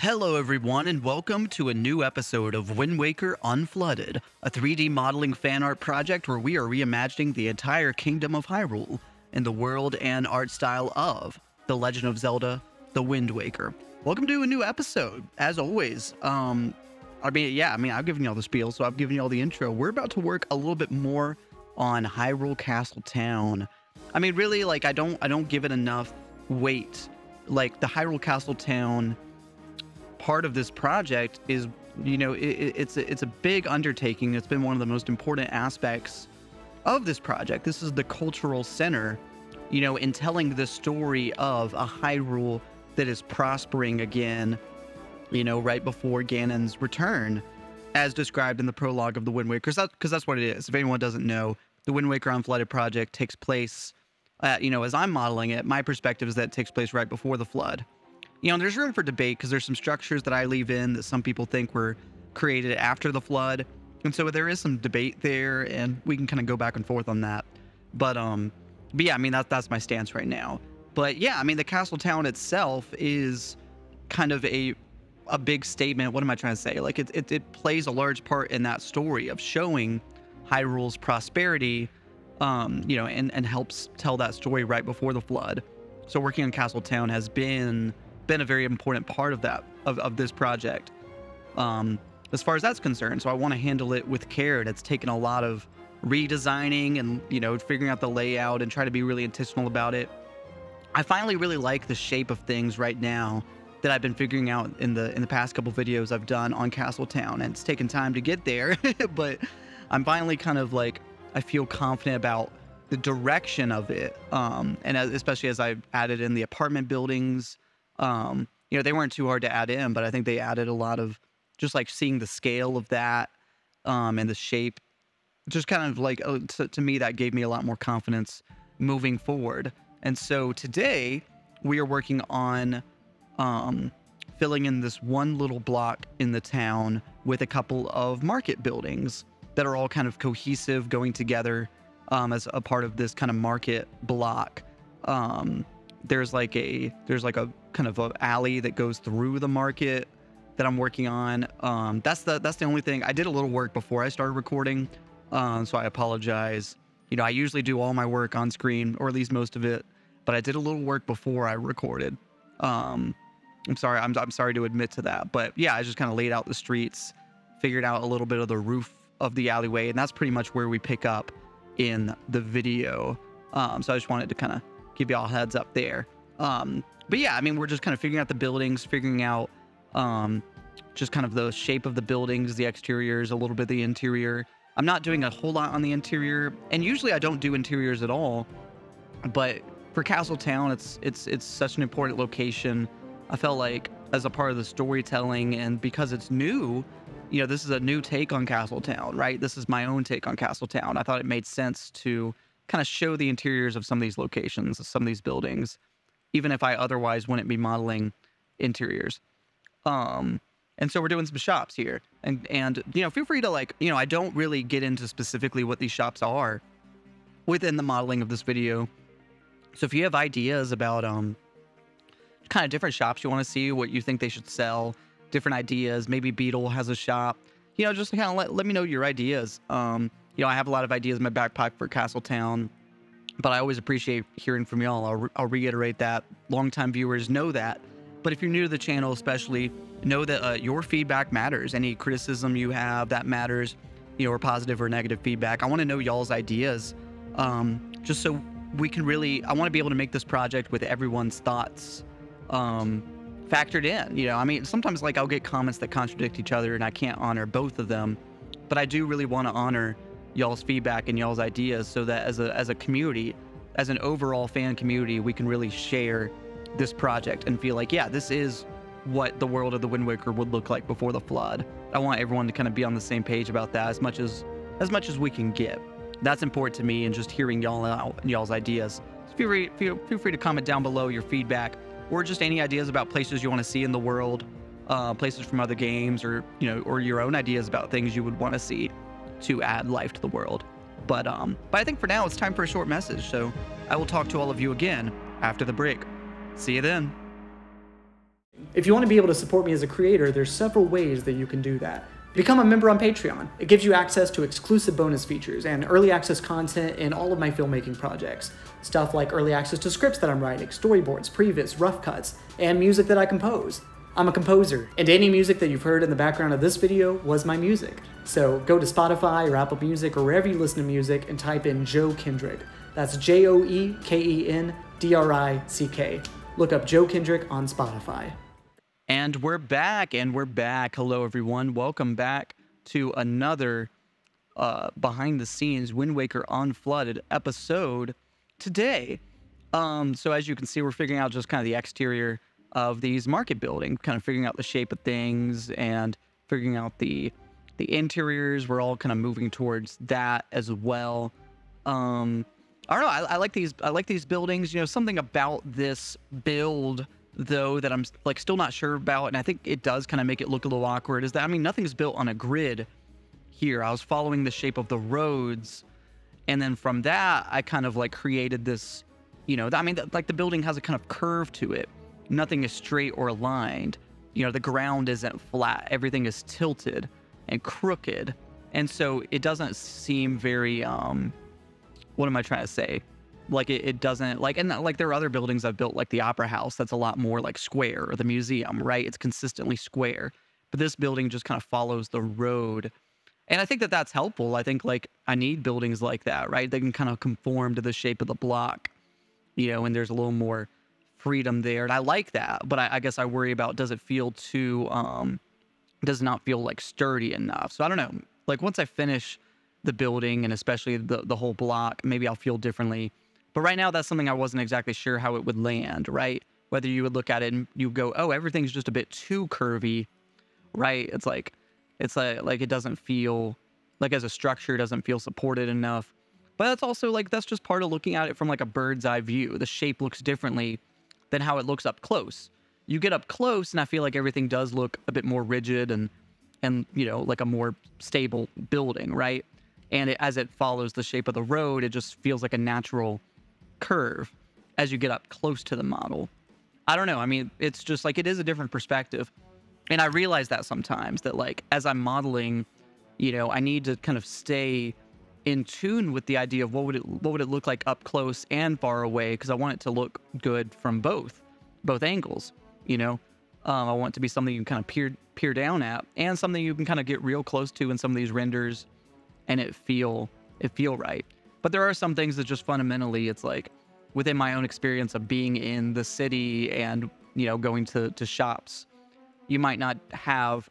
Hello everyone and welcome to a new episode of Wind Waker Unflooded, a 3D modeling fan art project where we are reimagining the entire kingdom of Hyrule in the world and art style of The Legend of Zelda, The Wind Waker. Welcome to a new episode, as always. I've given you all the spiel, so I've given you all the intro. We're about to work a little bit more on Hyrule Castle Town. I mean, really, like, I don't give it enough weight. Like, the Hyrule Castle Town part of this project is, you know, it's a big undertaking. It's been one of the most important aspects of this project. This is the cultural center, you know, in telling the story of a Hyrule that is prospering again, you know, right before Ganon's return, as described in the prologue of the Wind Waker. Because that's what it is. If anyone doesn't know, the Wind Waker Unflooded project takes place, you know, as I'm modeling it, my perspective is that it takes place right before the flood. You know, there's room for debate because there's some structures that I leave in that some people think were created after the flood. And so there is some debate there, and we can kind of go back and forth on that. But yeah, I mean, that's my stance right now. But yeah, I mean, the castle town itself is kind of a big statement. What am I trying to say? Like, it plays a large part in that story of showing Hyrule's prosperity, you know, and helps tell that story right before the flood. So working on Castle Town has been a very important part of that, of this project, as far as that's concerned. So I want to handle it with care, and it's taken a lot of redesigning and, you know, figuring out the layout and try to be really intentional about it. I finally really like the shape of things right now that I've been figuring out in the past couple videos I've done on Castle Town, and it's taken time to get there, but I'm finally kind of like, I feel confident about the direction of it, and especially as I've added in the apartment buildings. You know, they weren't too hard to add in, but I think they added a lot of just like seeing the scale of that, and the shape, just kind of like, to me, that gave me a lot more confidence moving forward. And so today we are working on, filling in this one little block in the town with a couple of market buildings that are all kind of cohesive, going together, as a part of this kind of market block. There's like a kind of an alley that goes through the market that I'm working on. That's the only thing. I did a little work before I started recording, so I apologize. You know, I usually do all my work on screen, or at least most of it, but I did a little work before I recorded. I'm sorry. I'm sorry to admit to that, but yeah, I just kind of laid out the streets, figured out a little bit of the roof of the alleyway, and that's pretty much where we pick up in the video. So I just wanted to kind of give you all a heads up there. But yeah, I mean, we're just kind of figuring out the buildings, figuring out just kind of the shape of the buildings, the exteriors, a little bit of the interior. I'm not doing a whole lot on the interior, and usually I don't do interiors at all, but for Castle Town, it's such an important location. I felt like as a part of the storytelling, and because it's new, you know, this is a new take on Castle Town, right? This is my own take on Castle Town. I thought it made sense to kind of show the interiors of some of these locations, some of these buildings, even if I otherwise wouldn't be modeling interiors. And so we're doing some shops here, and you know, feel free to, like, you know, I don't really get into specifically what these shops are within the modeling of this video. So if you have ideas about kind of different shops you want to see, what you think they should sell, different ideas, maybe Beetle has a shop, you know, just kind of let me know your ideas. You know, I have a lot of ideas in my backpack for Castle Town, but I always appreciate hearing from y'all. I'll reiterate that. Longtime viewers know that. But if you're new to the channel, especially, know that your feedback matters. Any criticism you have, that matters, you know, or positive or negative feedback. I want to know y'all's ideas, just so we can really, I want to be able to make this project with everyone's thoughts factored in. You know, I mean, sometimes, like, I'll get comments that contradict each other and I can't honor both of them, but I do really want to honor y'all's feedback and y'all's ideas, so that as a community, as an overall fan community, we can really share this project and feel like, yeah, this is what the world of the Wind Waker would look like before the flood. I want everyone to kind of be on the same page about that as much as we can get. That's important to me, and just hearing y'all out and y'all's ideas. So feel free to comment down below your feedback, or just any ideas about places you want to see in the world, places from other games, or, you know, or your own ideas about things you would want to see to add life to the world. But I think for now it's time for a short message, so I will talk to all of you again after the break. See you then. If you want to be able to support me as a creator, there's several ways that you can do that. Become a member on Patreon. It gives you access to exclusive bonus features and early access content in all of my filmmaking projects. Stuff like early access to scripts that I'm writing, storyboards, previs, rough cuts, and music that I compose. I'm a composer, and any music that you've heard in the background of this video was my music. So go to Spotify or Apple Music or wherever you listen to music and type in Joe Kendrick. That's JoeKendrick. Look up Joe Kendrick on Spotify. And we're back. Hello, everyone. Welcome back to another behind the scenes Wind Waker Unflooded episode today. So as you can see, we're figuring out just kind of the exterior of these market buildings, kind of figuring out the shape of things and figuring out the interiors. We're all kind of moving towards that as well. I don't know. I like these buildings. You know, something about this build though that I'm like still not sure about, and I think it does kind of make it look a little awkward, is that, I mean, nothing's built on a grid here. I was following the shape of the roads, and then from that I kind of like created this, you know, I mean, like the building has a kind of curve to it. Nothing is straight or aligned. You know, the ground isn't flat. Everything is tilted and crooked, and so it doesn't seem very what am I trying to say? Like it doesn't, like, and like there are other buildings I've built, like the Opera House, that's a lot more like square, or the museum, right? It's consistently square. But this building just kind of follows the road. And I think that that's helpful. I think like I need buildings like that, right? They can kind of conform to the shape of the block, you know, and there's a little more freedom there. And I like that. But I guess I worry about, does it feel too, does not feel like sturdy enough? So I don't know. Like once I finish the building, and especially the whole block, maybe I'll feel differently. But right now, that's something I wasn't exactly sure how it would land, right? Whether you would look at it and you go, oh, everything's just a bit too curvy, right? It's like it doesn't feel, like as a structure, it doesn't feel supported enough. But that's also like, that's just part of looking at it from like a bird's eye view. The shape looks differently than how it looks up close. You get up close, and I feel like everything does look a bit more rigid and you know, like a more stable building, right? And as it follows the shape of the road, it just feels like a natural curve as you get up close to the model. I don't know. I mean, it's just like, it is a different perspective. And I realize that sometimes, that like, as I'm modeling, you know, I need to kind of stay in tune with the idea of what would it look like up close and far away, because I want it to look good from both angles, you know. I want it to be something you can kind of peer down at, and something you can kind of get real close to in some of these renders and it feel right. But there are some things that just fundamentally, it's like within my own experience of being in the city and, you know, going to shops, you might not have,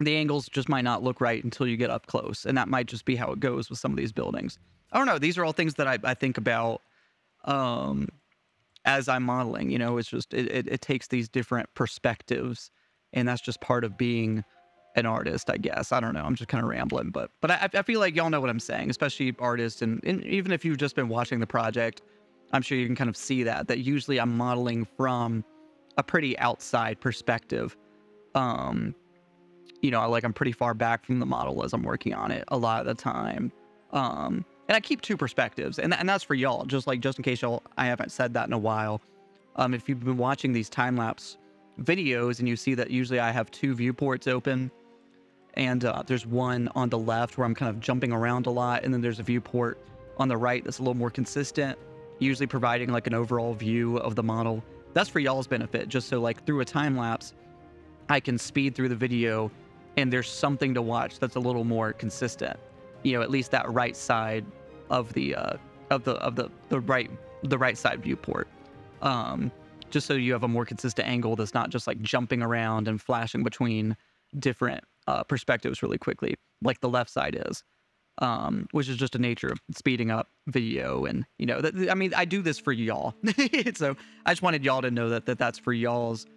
the angles just might not look right until you get up close. And that might just be how it goes with some of these buildings. I don't know. These are all things that I think about as I'm modeling. You know, it's just, it takes these different perspectives, and that's just part of being an artist, I guess. I don't know. I'm just kind of rambling, but I feel like y'all know what I'm saying, especially artists. And even if you've just been watching the project, I'm sure you can kind of see that usually I'm modeling from a pretty outside perspective. You know, like I'm pretty far back from the model as I'm working on it a lot of the time. And I keep two perspectives, and that's for y'all, just in case y'all, I haven't said that in a while. If you've been watching these time-lapse videos and you see that usually I have two viewports open, and there's one on the left where I'm kind of jumping around a lot, and then there's a viewport on the right that's a little more consistent, usually providing like an overall view of the model. That's for y'all's benefit, just so like through a time lapse I can speed through the video and there's something to watch that's a little more consistent, you know, at least that right side of the right side viewport, just so you have a more consistent angle that's not just like jumping around and flashing between different perspectives really quickly, like the left side is, which is just a nature of speeding up video. And, you know, I mean, I do this for y'all. So I just wanted y'all to know that that's for y'all's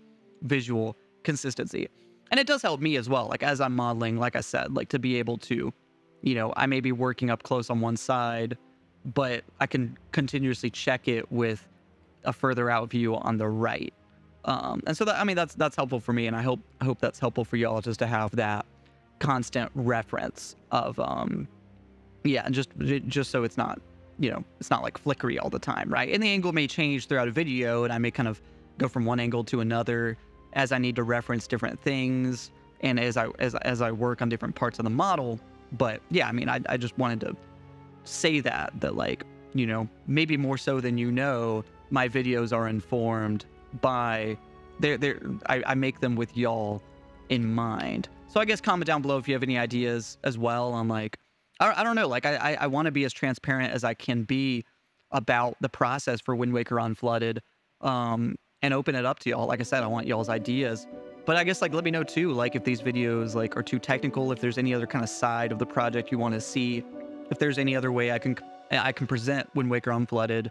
visual consistency. And it does help me as well. Like as I'm modeling, like I said, like to be able to, you know, I may be working up close on one side, but I can continuously check it with a further out view on the right. And so that, I mean, that's helpful for me, and I hope that's helpful for y'all, just to have that constant reference of yeah, and just so it's not, you know, it's not like flickery all the time, right? And the angle may change throughout a video, and I may kind of go from one angle to another, as I need to reference different things and as I work on different parts of the model. But yeah, I mean, I just wanted to say that like, you know, maybe more so than you know, my videos are informed by I make them with y'all in mind. So I guess comment down below if you have any ideas as well on like, I don't know, like I want to be as transparent as I can be about the process for Wind Waker Unflooded, and open it up to y'all. Like I said, I want y'all's ideas. But I guess like let me know too, like if these videos like are too technical, if there's any other kind of side of the project you want to see, if there's any other way I can present Wind Waker Unflooded,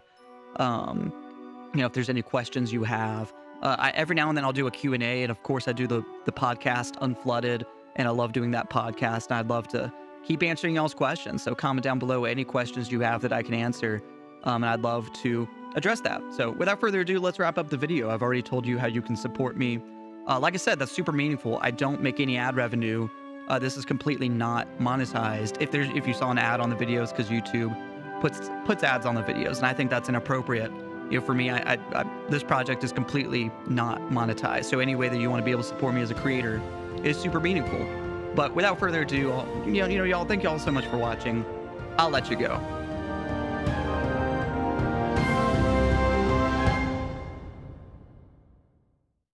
you know, if there's any questions you have. Every now and then I'll do a Q&A, and of course I do the podcast Unflooded, and I love doing that podcast, and I'd love to keep answering y'all's questions. So comment down below any questions you have that I can answer, and I'd love to address that. So without further ado, let's wrap up the video. I've already told you how you can support me. Like I said, that's super meaningful. I don't make any ad revenue. This is completely not monetized. If you saw an ad on the videos, because YouTube puts ads on the videos, and I think that's inappropriate. You know, for me, this project is completely not monetized. So any way that you want to be able to support me as a creator is super meaningful. But without further ado, you know, y'all, thank y'all so much for watching. I'll let you go.